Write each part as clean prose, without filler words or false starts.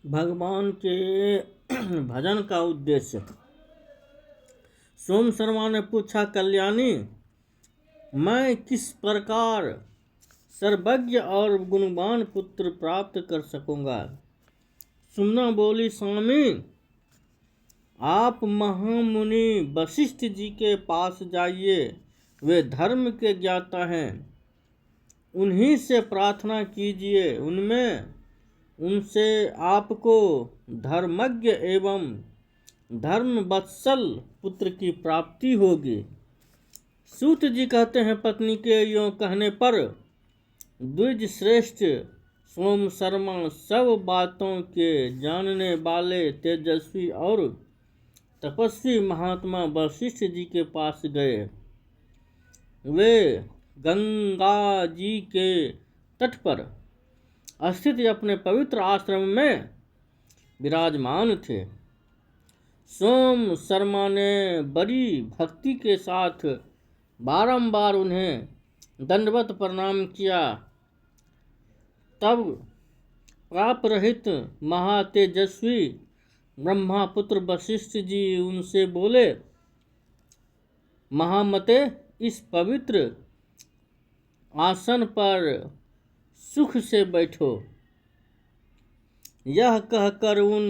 भगवान के भजन का उद्देश्य। सोम शर्मा ने पूछा, कल्याणी, मैं किस प्रकार सर्वज्ञ और गुणवान पुत्र प्राप्त कर सकूंगा? सुमना बोली, स्वामी, आप महामुनि वशिष्ठ जी के पास जाइए, वे धर्म के ज्ञाता हैं। उन्हीं से प्रार्थना कीजिए, उनसे आपको धर्मज्ञ एवं धर्मवत्सल पुत्र की प्राप्ति होगी। सूत जी कहते हैं, पत्नी के यों कहने पर द्विज श्रेष्ठ सोम शर्मा सब बातों के जानने वाले तेजस्वी और तपस्वी महात्मा वशिष्ठ जी के पास गए। वे गंगा जी के तट पर स्थित अपने पवित्र आश्रम में विराजमान थे। सोम शर्मा ने बड़ी भक्ति के साथ बारंबार उन्हें दंडवत प्रणाम किया। तब पाप रहित महातेजस्वी ब्रह्मापुत्र वशिष्ठ जी उनसे बोले, महामते, इस पवित्र आसन पर सुख से बैठो। यह कहकर उन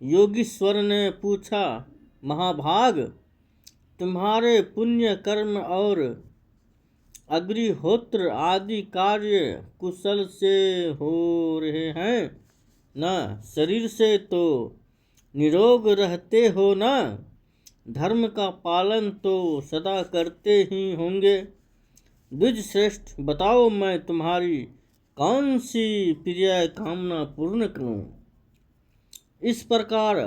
योगीश्वर ने पूछा, महाभाग, तुम्हारे पुण्य कर्म और अग्निहोत्र आदि कार्य कुशल से हो रहे हैं न? शरीर से तो निरोग रहते हो न? धर्म का पालन तो सदा करते ही होंगे। द्विज श्रेष्ठ, बताओ, मैं तुम्हारी कौन सी प्रिय कामना पूर्ण करूं? इस प्रकार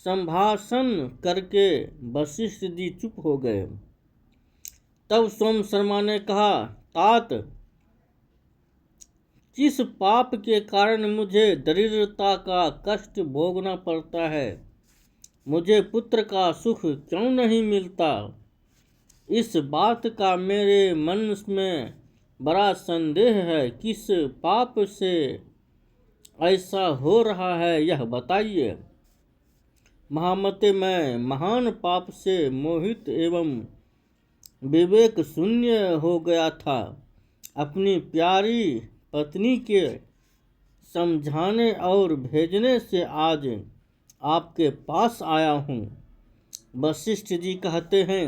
संभाषण करके वशिष्ठ जी चुप हो गए। तब सोम शर्मा ने कहा, तात, किस पाप के कारण मुझे दरिद्रता का कष्ट भोगना पड़ता है? मुझे पुत्र का सुख क्यों नहीं मिलता? इस बात का मेरे मन में बड़ा संदेह है। किस पाप से ऐसा हो रहा है, यह बताइए। महामते, मैं महान पाप से मोहित एवं विवेक शून्य हो गया था। अपनी प्यारी पत्नी के समझाने और भेजने से आज आपके पास आया हूँ। वशिष्ठ जी कहते हैं,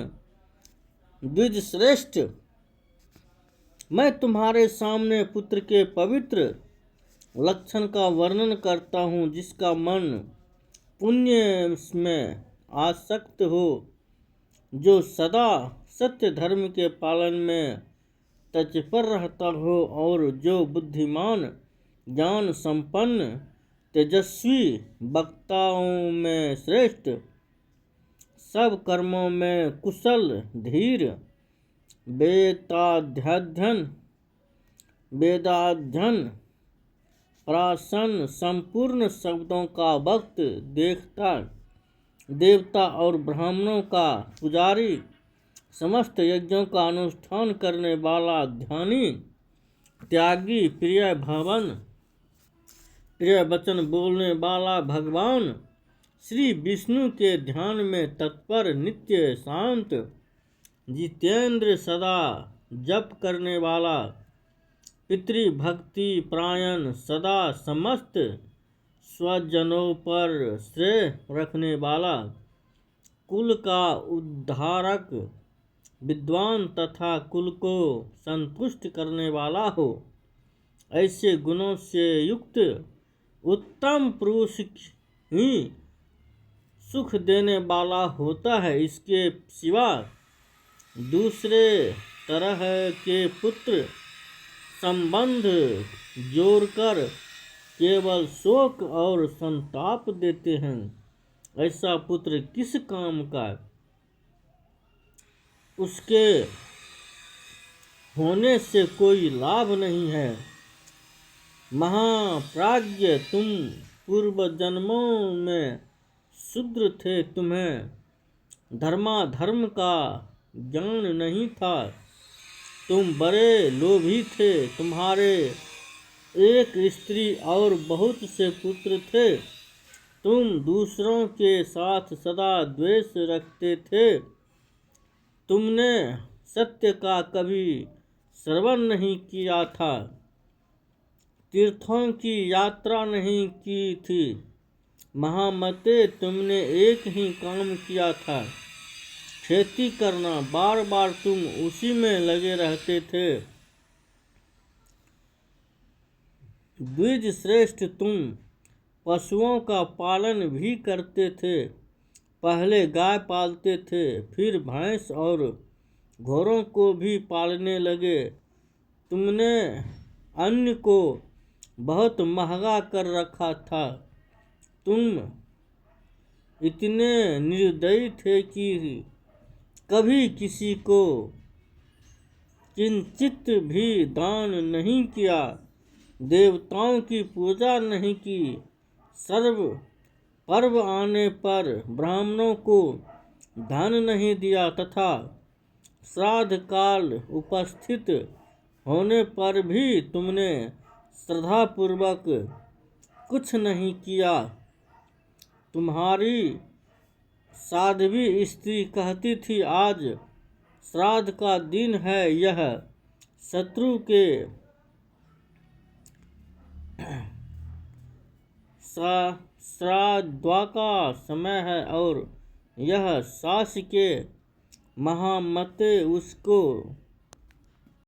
द्विज श्रेष्ठ, मैं तुम्हारे सामने पुत्र के पवित्र लक्षण का वर्णन करता हूँ, जिसका मन पुण्य में आसक्त हो, जो सदा सत्य धर्म के पालन में तत्पर रहता हो और जो बुद्धिमान, ज्ञान संपन्न, तेजस्वी, वक्ताओं में श्रेष्ठ, सब कर्मों में कुशल, धीर, वेदाध्ययन प्रासन, संपूर्ण शब्दों का वक्त, देवता और ब्राह्मणों का पुजारी, समस्त यज्ञों का अनुष्ठान करने वाला, ध्यानी, त्यागी, प्रिय वचन बोलने वाला, भगवान श्री विष्णु के ध्यान में तत्पर, नित्य शांत, जितेंद्र, सदा जप करने वाला, पितृभक्ति प्रायण, सदा समस्त स्वजनों पर श्रेय रखने वाला, कुल का उद्धारक, विद्वान तथा कुल को संतुष्ट करने वाला हो। ऐसे गुणों से युक्त उत्तम पुरुष ही सुख देने वाला होता है। इसके सिवा दूसरे तरह के पुत्र संबंध जोड़कर केवल शोक और संताप देते हैं। ऐसा पुत्र किस काम का? उसके होने से कोई लाभ नहीं है। महाप्राज्ञ, तुम पूर्व जन्मों में शूद्र थे, तुम्हें धर्माधर्म का ज्ञान नहीं था, तुम बड़े लोभी थे, तुम्हारे एक स्त्री और बहुत से पुत्र थे। तुम दूसरों के साथ सदा द्वेष रखते थे। तुमने सत्य का कभी श्रवण नहीं किया था, तीर्थों की यात्रा नहीं की थी। महामते, तुमने एक ही काम किया था, खेती करना। बार बार तुम उसी में लगे रहते थे। द्विज श्रेष्ठ, तुम पशुओं का पालन भी करते थे। पहले गाय पालते थे, फिर भैंस और घोड़ों को भी पालने लगे। तुमने अन्न को बहुत महंगा कर रखा था। तुम इतने निर्दयी थे कि कभी किसी को किंचित भी दान नहीं किया, देवताओं की पूजा नहीं की। सर्व पर्व आने पर ब्राह्मणों को धन नहीं दिया तथा श्राद्ध काल उपस्थित होने पर भी तुमने श्रद्धापूर्वक कुछ नहीं किया। तुम्हारी साध्वी स्त्री कहती थी, आज श्राद्ध का दिन है, यह शत्रु के श्राद्ध का समय है और यह सास के महामते उसको